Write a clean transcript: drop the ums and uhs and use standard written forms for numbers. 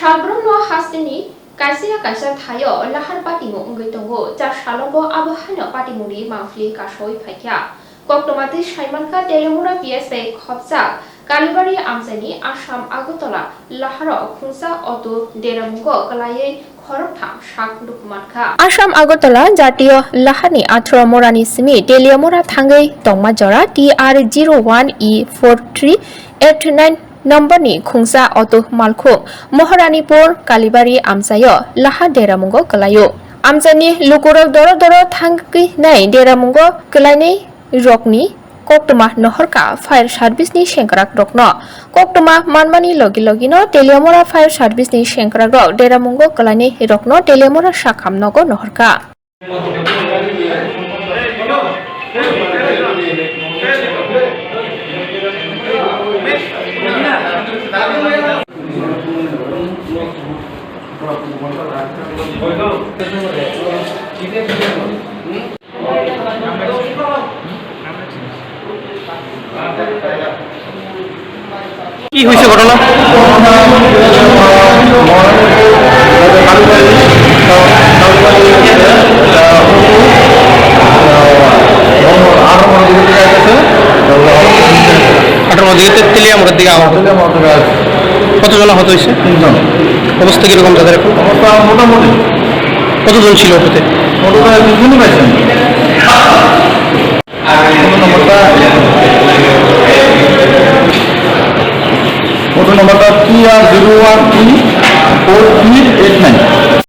Sabrno hastini kaisia kaisa thayo lahar patimu ungoi tongo ja salobo abohano patimuri mangfli kasoi phaikya koktomati saimanka Teliamura PSA khopsa Kalibari Amchai Assam Agartala laharo khungsa auto Derakha Kulai Khorok Tham sak dukumatkha Assam Agartala jatiyo lahani 18 morani simi Teliamura thangai tongma jora TR01E4389 নম্বরনি খুংসা auto মালখো মহারানিপুর কালিবারি আমচাইও লাহা দেরামুঙ্গো কলাইও আমচাইনি লুকুরক দর দর থাঙ্গি নাই দেরামুঙ্গো কলাইনি রকনি কোকটমা নহরকা ফায়ার সার্ভিসনি সেংকরাক রকন কোকটমা মানমানি লগি লগিনো টেলিয়ামুরা ফায়ার সার্ভিসনি সেংকরাক রক দেরামুঙ্গো কলাইনি রকন টেলিয়ামুরা সাখাম নগো নহরকা কি হয়েছে ঘটনা তেলিয়ামুড়ার দিকে কতজন আহত হয়েছে? 3 জন। অবস্থা কিরকম তাদের? অবস্থা মোটামুটি। কতজন ছিল ওটাতে? ওটা 2 জনই পাইছেন। ফটো নম্বরটা TR01E4389